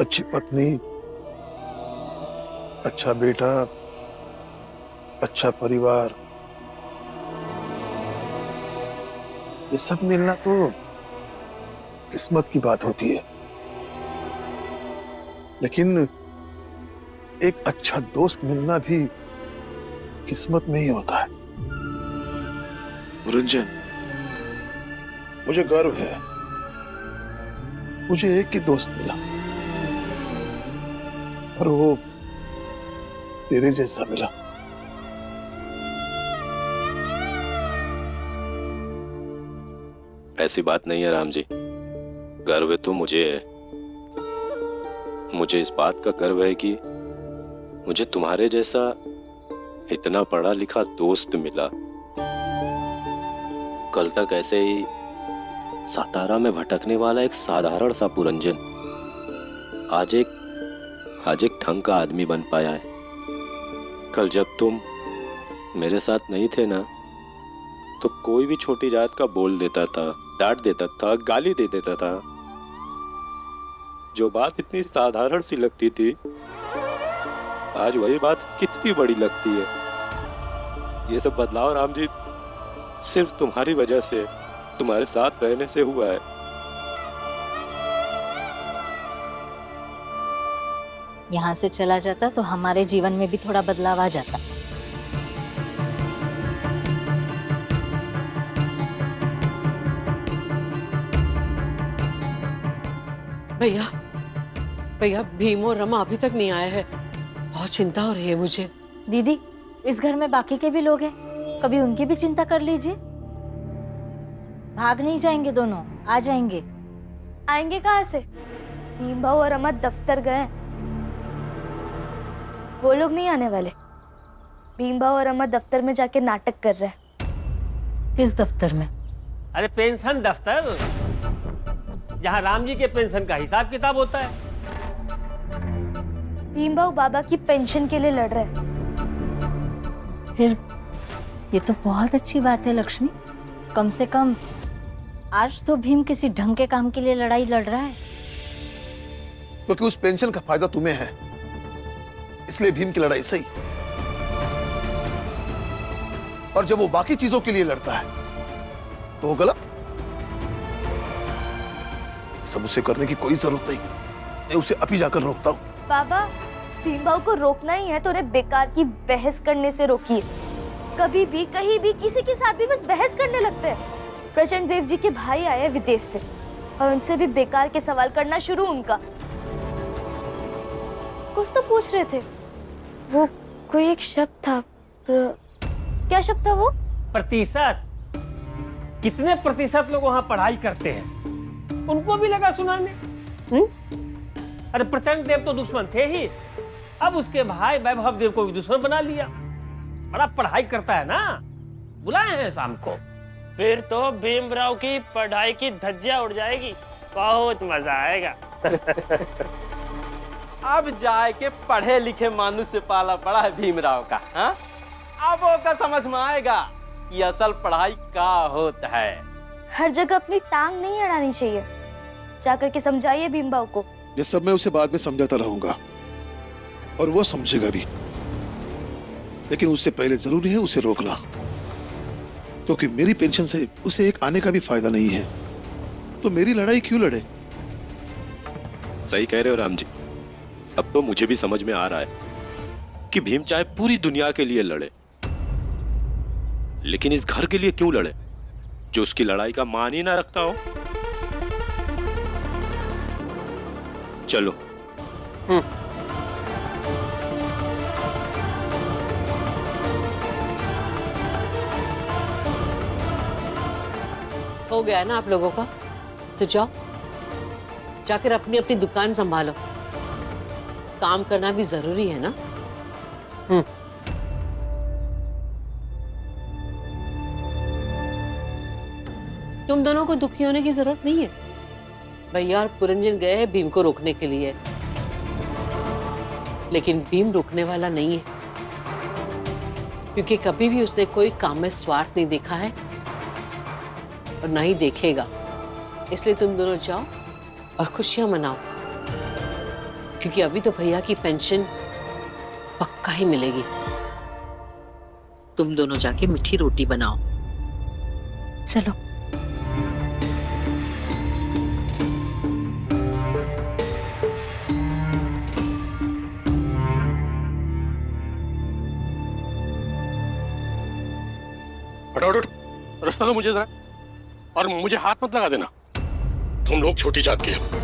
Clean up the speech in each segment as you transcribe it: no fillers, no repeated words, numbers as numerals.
अच्छी पत्नी, अच्छा बेटा, अच्छा परिवार, ये सब मिलना तो किस्मत की बात होती है। लेकिन एक अच्छा दोस्त मिलना भी किस्मत में ही होता है। रंजन, मुझे गर्व है, मुझे एक ही दोस्त मिला और वो तेरे जैसा मिला। ऐसी बात नहीं है राम जी, गर्व तो मुझे है। मुझे इस बात का गर्व है कि मुझे तुम्हारे जैसा इतना पढ़ा लिखा दोस्त मिला। कल तक ऐसे ही सातारा में भटकने वाला एक साधारण सा पुरंजन आज एक ढंग का आदमी बन पाया है। कल जब तुम मेरे साथ नहीं थे ना, तो कोई भी छोटी जात का बोल देता था, डांट देता था, गाली दे देता था। जो बात इतनी साधारण सी लगती थी, आज वही बात कितनी बड़ी लगती है। ये सब बदलाव राम जी सिर्फ तुम्हारी वजह से, तुम्हारे साथ रहने से हुआ है। यहाँ से चला जाता तो हमारे जीवन में भी थोड़ा बदलाव आ जाता। भैया भैया, भीम और रमा अभी तक नहीं आए हैं। बहुत चिंता हो रही है मुझे। दीदी, इस घर में बाकी के भी लोग हैं, कभी उनकी भी चिंता कर लीजिए। भाग नहीं जाएंगे दोनों, आ जाएंगे। आएंगे कहाँ से? भीम भाऊ और रमा दफ्तर गए, वो लोग नहीं आने वाले। भीम भाऊ और रमा दफ्तर में जाके नाटक कर रहे हैं। किस दफ्तर में? अरे पेंशन दफ्तर, जहाँ राम जी के पेंशन का हिसाब किताब होता है। भीम भाऊ बाबा की पेंशन के लिए लड़ रहे हैं। फिर ये तो बहुत अच्छी बात है लक्ष्मी। कम से कम आज तो भीम किसी ढंग के काम के लिए लड़ाई लड़ रहा है। क्योंकि उस पेंशन का फायदा तुम्हें है, इसलिए भीम की लड़ाई सही। और जब वो बाकी चीजों के लिए लड़ता है तो वो गलत। सब उसे करने की कोई जरूरत नहीं, मैं उसे अभी जाकर रोकता हूँ। बाबा, भीम भाऊ को रोकना ही है तो उन्हें बेकार की बहस करने से रोकिए। कभी भी कहीं भी किसी के साथ भी बस बहस करने लगते हैं। प्रचंड देव जी के भाई आए विदेश से और उनसे भी बेकार के सवाल करना शुरू। उनका कुछ तो पूछ रहे थे, वो कोई एक शब्द था। क्या शब्द था वो? प्रतिशत। कितने प्रतिशत लोग वहाँ पढ़ाई करते हैं, उनको भी लगा सुनाने। अरे प्रचंड देव तो दुश्मन थे ही, अब उसके भाई वैभव देव को भी दुश्मन बना लिया। बड़ा पढ़ाई करता है ना, बुलाए हैं शाम को। फिर तो भीमराव की पढ़ाई की धज्जियां उड़ जाएगी, बहुत मजा आएगा। अब जाए के पढ़े लिखे मानुष से पाला पड़ा है भीमराव का। हाँ, अब वो का समझ में आएगा कि असल पढ़ाई का होता है। हर जगह अपनी टांग नहीं अड़ानी चाहिए। जाकर के समझाइए भीम भाऊ को। ये सब मैं उसे बाद में समझाता रहूंगा और वो समझेगा भी। लेकिन उससे पहले जरूरी है उसे रोकना, क्योंकि मेरी पेंशन से उसे एक आने का भी फायदा नहीं है। तो मेरी लड़ाई क्यों लड़े? सही कह रहे हो राम जी। अब तो मुझे भी समझ में आ रहा है कि भीम चाहे पूरी दुनिया के लिए लड़े, लेकिन इस घर के लिए क्यों लड़े जो उसकी लड़ाई का मान ही ना रखता हो। चलो। हो गया ना आप लोगों का, तो जाओ जाकर अपनी अपनी दुकान संभालो। काम करना भी जरूरी है ना। तुम दोनों को दुखी होने की जरूरत नहीं है। भैया और पुरंजन गए हैं भीम को रोकने के लिए, लेकिन भीम रुकने वाला नहीं है, क्योंकि कभी भी उसने कोई काम में स्वार्थ नहीं देखा है और ना ही देखेगा। इसलिए तुम दोनों जाओ और खुशियां मनाओ। क्योंकि अभी तो भैया की पेंशन पक्का ही मिलेगी। तुम दोनों जाके मीठी रोटी बनाओ। चलो। हटो हटो, रास्ता दो मुझे जरा, और मुझे हाथ मत लगा देना। तुम लोग छोटी जात के हो।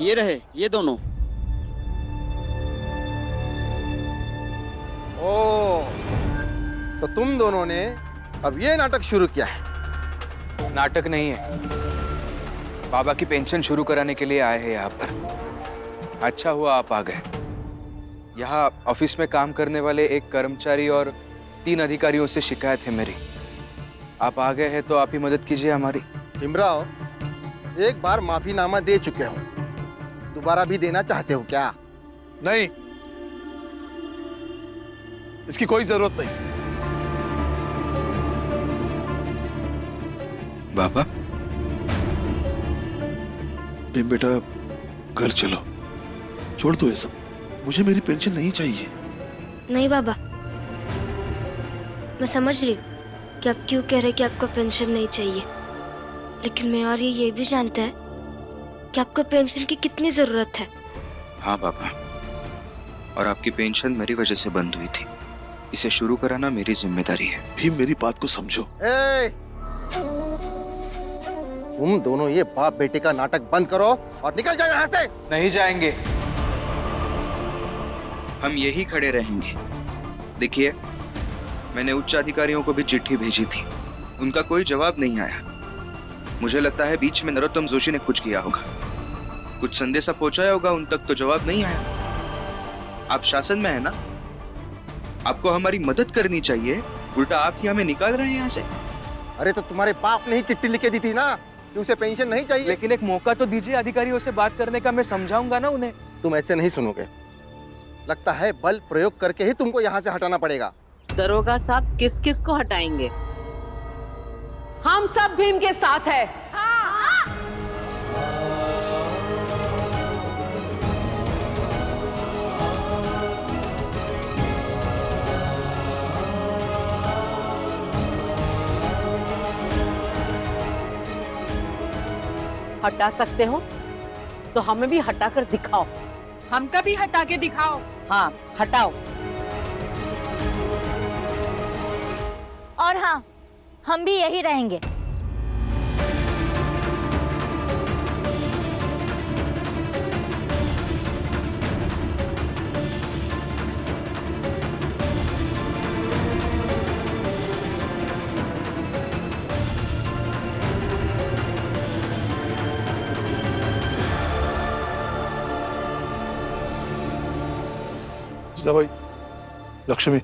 ये रहे ये दोनों। ओ, तो तुम दोनों ने अब ये नाटक शुरू किया है? नाटक नहीं है, बाबा की पेंशन शुरू कराने के लिए आए हैं यहाँ पर। अच्छा हुआ आप आ गए। यहाँ ऑफिस में काम करने वाले एक कर्मचारी और 3 अधिकारियों से शिकायत है मेरी। आप आ गए हैं तो आप ही मदद कीजिए हमारी। भीमराव, एक बार माफीनामा दे चुके हो, दोबारा भी देना चाहते हो क्या? नहीं, इसकी कोई जरूरत नहीं। बाबा, भीम बेटा, घर चलो, छोड़ दो ये सब। मुझे मेरी पेंशन नहीं चाहिए। नहीं बाबा, मैं समझ रही हूँ कि आप क्यों कह रहे कि आपको पेंशन नहीं चाहिए, लेकिन मैं और ये भी जानता है कि आपको पेंशन की कितनी जरूरत है। हाँ बाबा, और आपकी पेंशन मेरी वजह से बंद हुई थी। इसे शुरू कराना मेरी जिम्मेदारी है। भीम, मेरी बात को समझो। तुम दोनों ये बाप बेटे का नाटक बंद करो और निकल जाओ यहाँ से। नहीं जाएंगे, हम यही खड़े रहेंगे। देखिए, मैंने उच्च अधिकारियों को भी चिट्ठी भेजी थी, उनका कोई जवाब नहीं आया। मुझे लगता है बीच में नरोत्तम जोशी ने कुछ किया होगा, कुछ संदेशा पहुंचाया होगा उन तक, तो जवाब नहीं आया। आप शासन में है ना, आपको हमारी मदद करनी चाहिए, उल्टा आप ही हमें निकाल रहे हैं यहाँ से। अरे तो तुम्हारे बाप ने ही चिट्ठी लिख के दी थी ना कि उसे पेंशन नहीं चाहिए। लेकिन एक मौका तो दीजिए अधिकारियों से बात करने का, मैं समझाऊंगा ना उन्हें। तुम ऐसे नहीं सुनोगे, लगता है बल प्रयोग करके ही तुमको यहाँ से हटाना पड़ेगा। दरोगा साहब किस किस को हटाएंगे? हम सब भीम के साथ है। हटा सकते हो तो हमें भी हटा कर दिखाओ। हमका भी हटा के दिखाओ। हाँ, हटाओ। और हाँ, हम भी यही रहेंगे। सीता भाई, लक्ष्मी,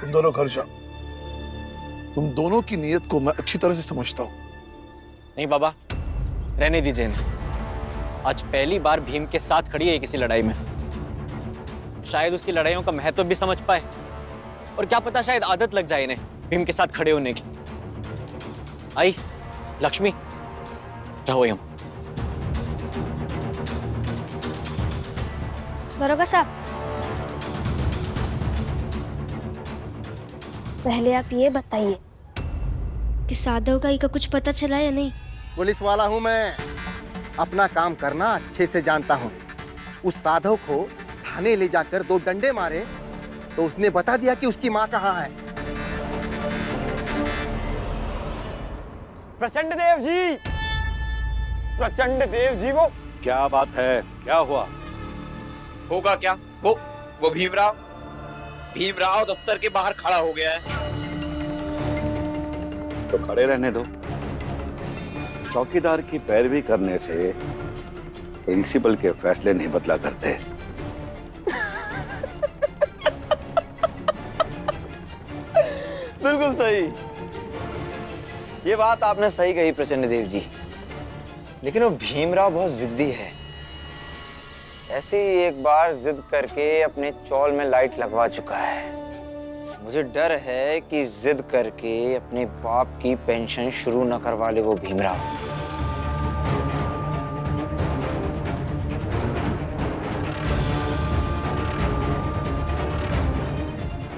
तुम दोनों घर जाओ। तुम दोनों की नीयत को मैं अच्छी तरह से समझता हूँ। नहीं बाबा, रहने दीजिए इन्हें। आज पहली बार भीम के साथ खड़ी है किसी लड़ाई में। शायद उसकी लड़ाइयों का महत्व भी समझ पाए, और क्या पता शायद आदत लग जाए इन्हें भीम के साथ खड़े होने की। आई लक्ष्मी, रहो यूं। दरोगा साहब, पहले आप ये बताइए कि साधव का कुछ पता चला या नहीं? पुलिस वाला हूँ मैं, अपना काम करना अच्छे से जानता हूँ। उस साधव को थाने ले जाकर 2 डंडे मारे तो उसने बता दिया कि उसकी माँ कहाँ है। प्रचंड देव जी, प्रचंड देव जी, वो क्या बात है, क्या हुआ? होगा क्या? वो भीमराव दफ्तर के बाहर खड़ा हो गया है। तो खड़े रहने दो। चौकीदार की पैरवी करने से प्रिंसिपल के फैसले नहीं बदला करते। बिल्कुल सही, ये बात आपने सही कही प्रचंड देव जी। लेकिन वो भीमराव बहुत जिद्दी है। ऐसे ही एक बार जिद करके अपने चौल में लाइट लगवा चुका है। मुझे डर है कि जिद करके अपने बाप की पेंशन शुरू न करवा ले वो भीमराव।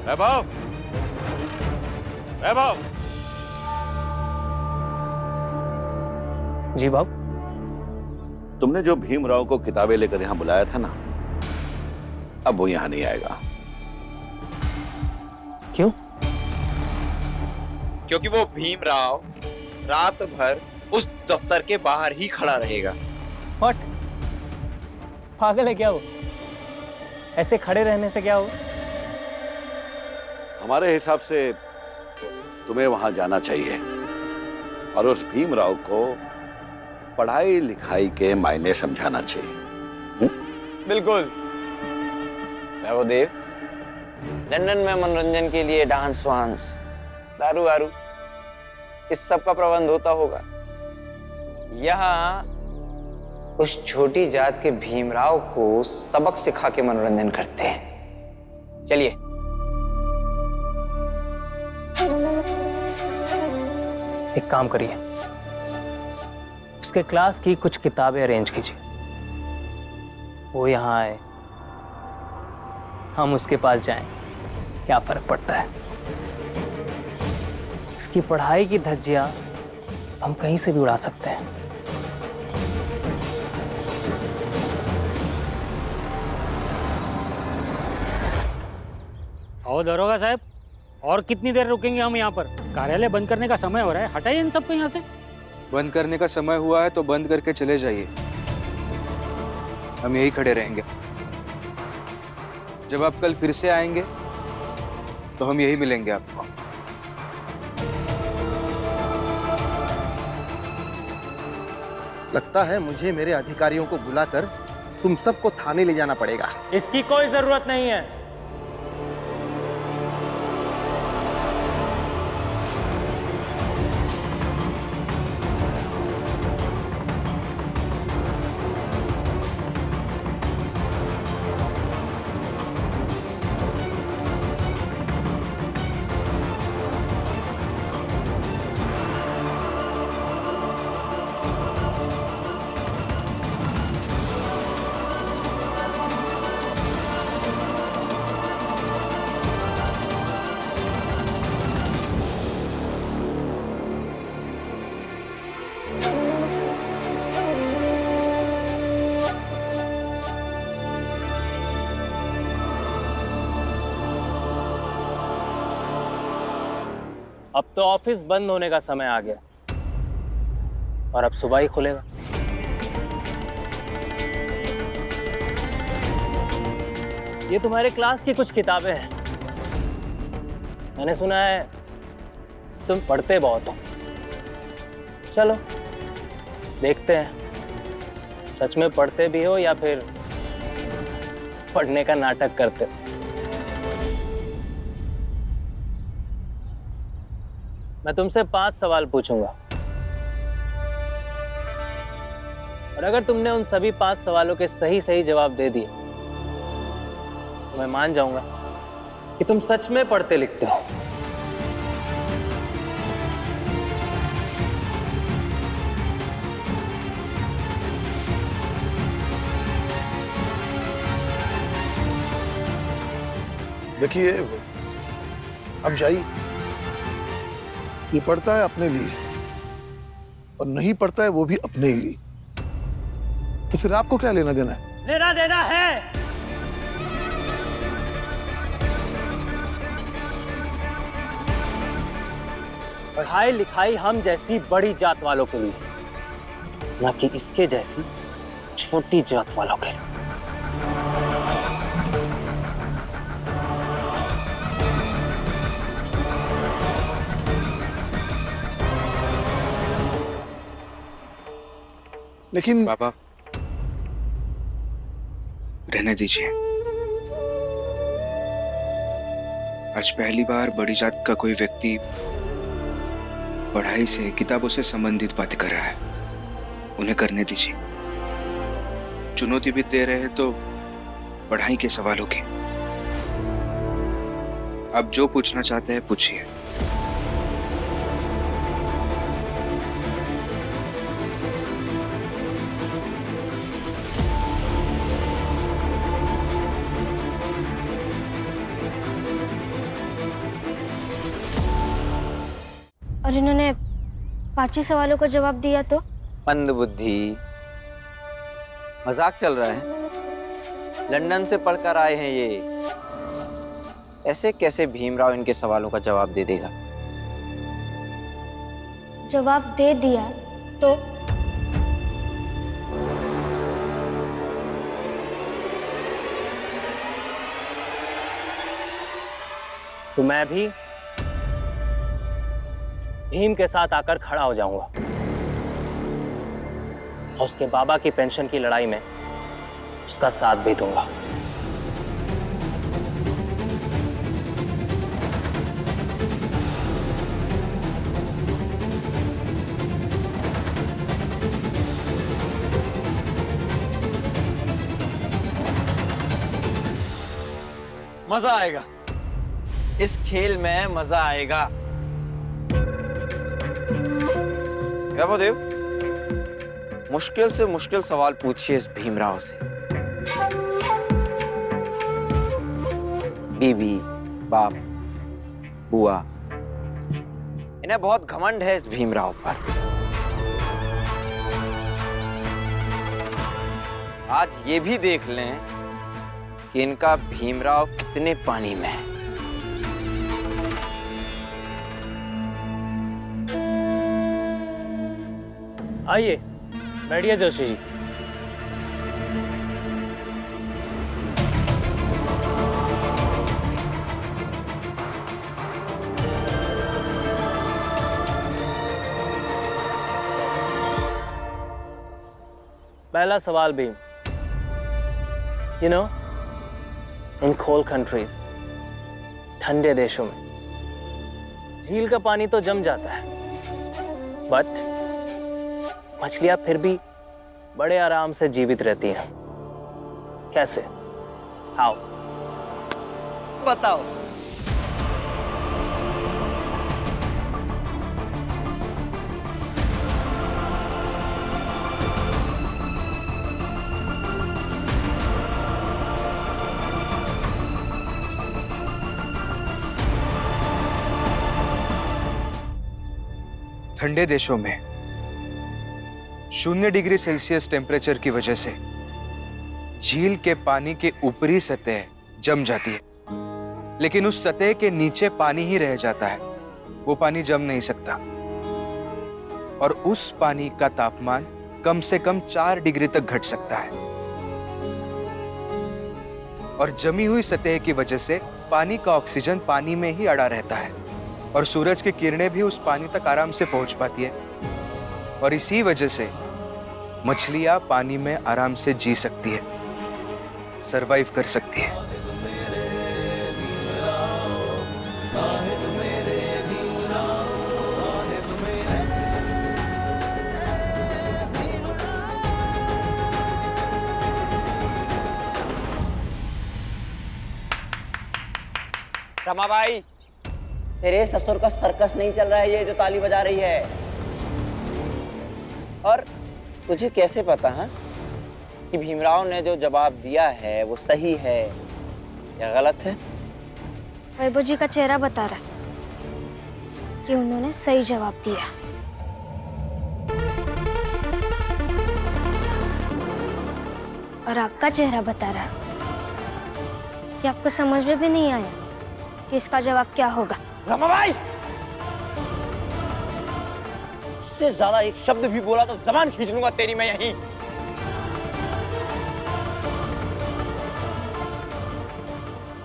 वैभव, वैभव। जी बाबू। तुमने जो भीमराव को किताबें लेकर यहां बुलाया था ना, अब वो यहां नहीं आएगा। क्यों? क्योंकि वो भीमराव रात भर उस दफ्तर के बाहर ही खड़ा रहेगा। व्हाट? पागल है क्या वो? ऐसे खड़े रहने से क्या हो? हमारे हिसाब से तुम्हें वहां जाना चाहिए और उस भीमराव को पढ़ाई लिखाई के मायने समझाना चाहिए। बिल्कुल देव, लंदन में मनोरंजन के लिए डांस वांस, दारू वारू, इस सब का प्रबंध होता होगा। यहाँ उस छोटी जात के भीमराव को सबक सिखा के मनोरंजन करते हैं। चलिए। एक काम करिए, उसके क्लास की कुछ किताबें अरेंज कीजिए, वो यहाँ आए, हम उसके पास जाएं, क्या फर्क पड़ता है? इसकी पढ़ाई की धज्जियां हम कहीं से भी उड़ा सकते हैं। आओ दरोगा साहब, और कितनी देर रुकेंगे हम यहाँ पर? कार्यालय बंद करने का समय हो रहा है, हटाइए इन सबको यहाँ से। बंद करने का समय हुआ है तो बंद करके चले जाइए, हम यही खड़े रहेंगे। जब आप कल फिर से आएंगे तो हम यही मिलेंगे आपको। लगता है मुझे मेरे अधिकारियों को बुलाकर तुम सबको थाने ले जाना पड़ेगा। इसकी कोई जरूरत नहीं है। अब तो ऑफिस बंद होने का समय आ गया और अब सुबह ही खुलेगा। ये तुम्हारे क्लास की कुछ किताबें हैं। मैंने सुना है तुम पढ़ते बहुत हो। चलो देखते हैं सच में पढ़ते भी हो या फिर पढ़ने का नाटक करते हो। मैं तुमसे 5 सवाल पूछूंगा और अगर तुमने उन सभी 5 सवालों के सही सही जवाब दे दिए तो मैं मान जाऊंगा कि तुम सच में पढ़ते लिखते हो। देखिए, अब जाइए। ये पढ़ता है अपने लिए और नहीं पढ़ता है वो भी अपने लिए, तो फिर आपको क्या लेना देना है? लेना देना है। पढ़ाई लिखाई हम जैसी बड़ी जात वालों के लिए, ना कि इसके जैसी छोटी जात वालों के लिए। लेकिन बाबा रहने दीजिए। आज पहली बार बड़ी जात का कोई व्यक्ति पढ़ाई से, किताबों से संबंधित बातें कर रहा है, उन्हें करने दीजिए। चुनौती भी दे रहे हैं तो पढ़ाई के सवालों की। अब जो पूछना चाहते हैं पूछिए। और इन्होंने 5 ही सवालों का जवाब दिया तो? मंदबुद्धि, मजाक चल रहा है? लंदन से पढ़कर आए हैं ये, ऐसे कैसे भीमराव इनके सवालों का जवाब दे देगा? जवाब दे दिया तो? तो मैं भी भीम के साथ आकर खड़ा हो जाऊंगा और उसके बाबा की पेंशन की लड़ाई में उसका साथ भी दूंगा। मजा आएगा, इस खेल में मजा आएगा। वैभवदेव, मुश्किल से मुश्किल सवाल पूछिए इस भीमराव से। बीबी, बाप, बुआ, इन्हें बहुत घमंड है इस भीमराव पर। आज ये भी देख लें कि इनका भीमराव कितने पानी में है। आइए बैठिए जोशी जी। पहला सवाल भीम, इन कोल्ड कंट्रीज, ठंडे देशों में झील का पानी तो जम जाता है, बट मछलियां फिर भी बड़े आराम से जीवित रहती हैं। कैसे? हाउ? बताओ। ठंडे देशों में 0 डिग्री सेल्सियस टेम्परेचर की वजह से झील के पानी की ऊपरी सतह जम जाती है, लेकिन उस सतह के नीचे पानी ही रह जाता है, वो पानी जम नहीं सकता। और उस पानी का तापमान कम से कम 4 डिग्री तक घट सकता है। और जमी हुई सतह की वजह से पानी का ऑक्सीजन पानी में ही अड़ा रहता है और सूरज की किरणें भी उस पानी तक आराम से पहुंच पाती है। और इसी वजह से मछलियां पानी में आराम से जी सकती है, सरवाइव कर सकती है। रमाबाई, तेरे ससुर का सर्कस नहीं चल रहा है ये जो ताली बजा रही है। और तुझे कैसे पता है कि भीमराव ने जो जवाब दिया है वो सही है या गलत है? वैभव जी का चेहरा बता रहा है कि उन्होंने सही जवाब दिया। और आपका चेहरा बता रहा है कि आपको समझ में भी नहीं आया कि इसका जवाब क्या होगा। रमाबाई, इससे ज्यादा एक शब्द भी बोला तो जबान खींच लूंगा तेरी मैं यहीं।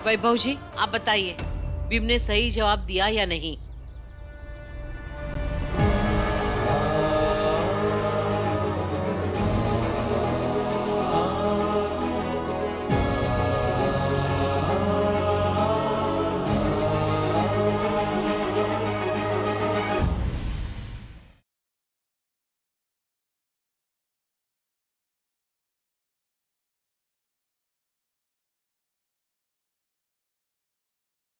वैभव जी, आप बताइए, भीम ने सही जवाब दिया या नहीं?